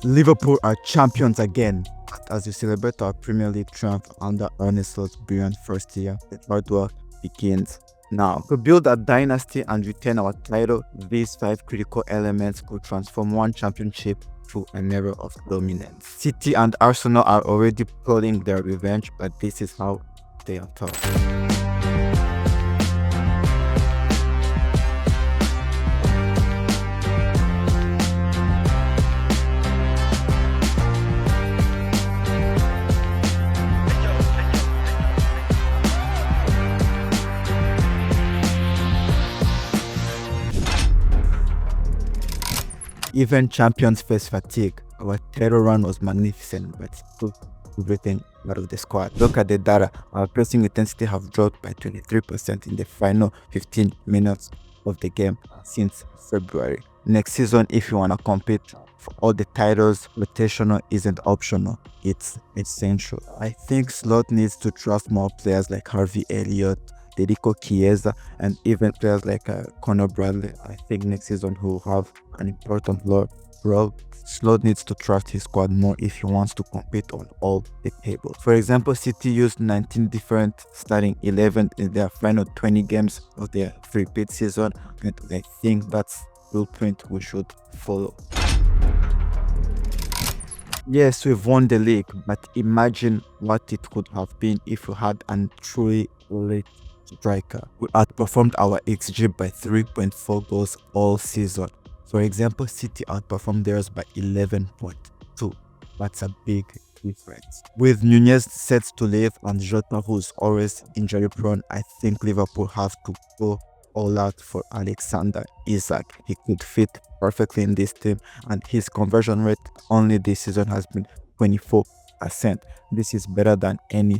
Liverpool are champions again. As we celebrate our Premier League triumph under Arne Slot's brilliant first year, the hard work begins now. To build a dynasty and retain our title, these 5 critical elements could transform one championship to an era of dominance. City and Arsenal are already plotting their revenge, but this is how they are taught. Even champions face fatigue. Our title run was magnificent, but still everything out of the squad. Look at the data. Our pressing intensity have dropped by 23% in the final 15 minutes of the game since February. Next season, if you want to compete for all the titles, rotational isn't optional. It's essential. I think Slot needs to trust more players like Harvey Elliott, Federico Chiesa, and even players like Conor Bradley. I think next season he will have an important role. Slot needs to trust his squad more if he wants to compete on all the tables. For example, City used 19 different starting 11 in their final 20 games of their three-peat season, and I think that's the blueprint we should follow. Yes, we've won the league, but imagine what it could have been if we had a truly elite striker. We outperformed our XG by 3.4 goals all season. For example, City outperformed theirs by 11.2. That's a big difference. With Nunez set to leave and Jota, who's always injury prone, I think Liverpool have to go all out for Alexander-Isak. He could fit perfectly in this team, and his conversion rate only this season has been 24%. This is better than any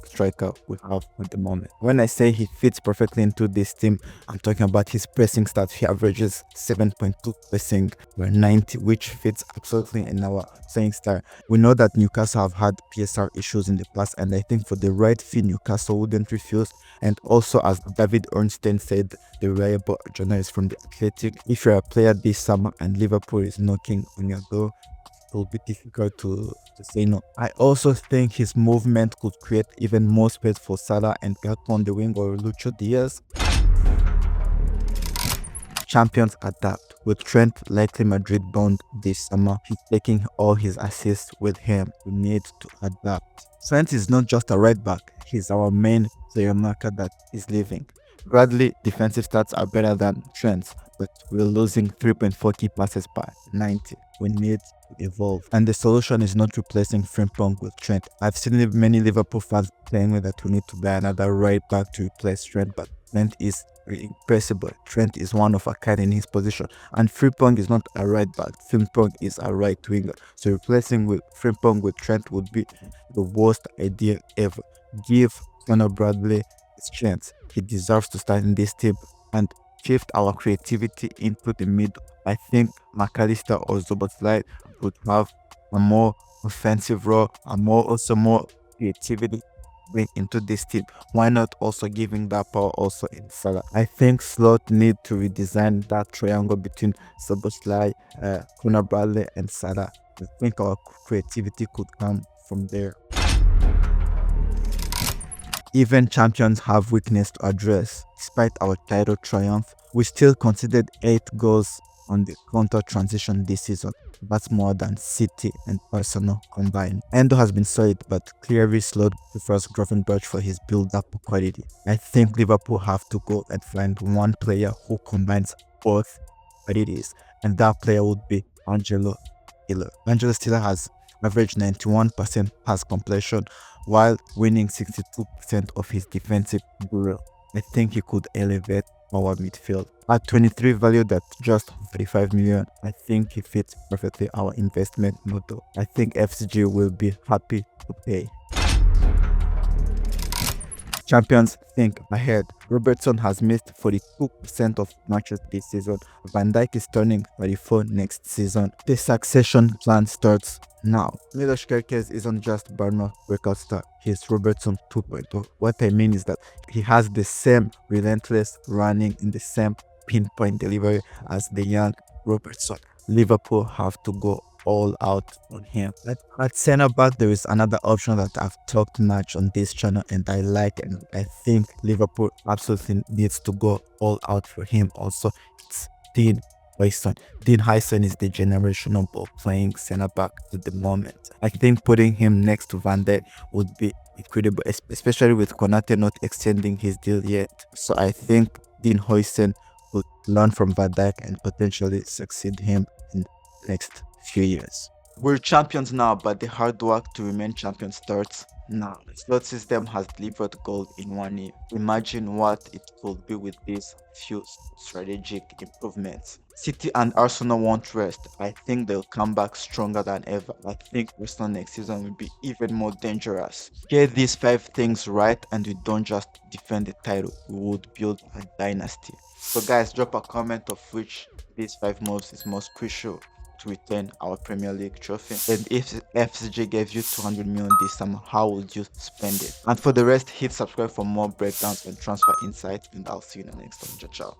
striker we have at the moment. When I say he fits perfectly into this team, I'm talking about his pressing stats. He averages 7.2 pressing per 90, which fits absolutely in our playing style. We know that Newcastle have had PSR issues in the past, and I think for the right fee, Newcastle wouldn't refuse. And also, as David Ornstein said, the reliable journalist from the Athletic, if you're a player this summer and Liverpool is knocking on your door, it will be difficult to say no. I also think his movement could create even more space for Salah and Gakpo on the wing or Lucho Diaz. Champions adapt. With Trent likely Madrid bound this summer, he's taking all his assists with him. We need to adapt. Trent is not just a right back, he's our main player marker that is leaving. Bradley defensive stats are better than Trent's, but we're losing 3.4 key passes per 90. We need to evolve. And the solution is not replacing Frimpong with Trent. I've seen many Liverpool fans playing with that we need to buy another right back to replace Trent, but Trent is impressible. Trent is one of a kind in his position, and Frimpong is not a right back. Frimpong is a right winger. So replacing with Frimpong with Trent would be the worst idea ever. Give Conor Bradley his chance. He deserves to start in this team and shift our creativity into the middle. I think McAllister or Szoboszlai would have a more offensive role, more creativity bring into this team. Why not also giving that power also in Salah? I think Slot need to redesign that triangle between Szoboszlai, Conor Bradley and Salah. I think our creativity could come from there. Even champions have weakness to address. Despite our title triumph, we still conceded 8 goals on the counter transition this season. That's more than City and Arsenal combined. Endo has been solid, but clearly Slot prefers Gravenberch for his build-up quality. I think Liverpool have to go and find one player who combines both qualities, and that player would be Angelo Stiller. Angelo Stiller has averaged 91% pass completion while winning 62% of his defensive duel. I think he could elevate our midfield. At 23 valued at just 35 million, I think he fits perfectly our investment model. I think FCG will be happy to pay. Champions think ahead. Robertson has missed 42% of matches this season. Van Dijk is turning 34 next season. The succession plan starts now. Milos Kerkez isn't just Burner breakout star, he's Robertson 2.0. What I mean is that he has the same relentless running in the same pinpoint delivery as the young Robertson. Liverpool have to go all out on him. At center back, there is another option that I've talked much on this channel and I like, and I think Liverpool absolutely needs to go all out for him. Also, it's Dean Huyson. Dean Huyson is the generational ball playing center back at the moment. I think putting him next to Van Dijk would be incredible, especially with Konate not extending his deal yet. So I think Dean Huyson would learn from Van Dijk and potentially succeed him in the next few years. We're champions now, but the hard work to remain champions starts now. The slot system has delivered gold in 1 year. Imagine what it could be with these few strategic improvements. City and Arsenal won't rest. I think they'll come back stronger than ever. I think Arsenal next season will be even more dangerous. Get these 5 things right and we don't just defend the title, we would build a dynasty. So guys, drop a comment of which these 5 moves is most crucial to retain our Premier League trophy. And if FCG gave you 200 million this summer, how would you spend it? And for the rest, hit subscribe for more breakdowns and transfer insights, and I'll see you in the next one. Ciao, ciao.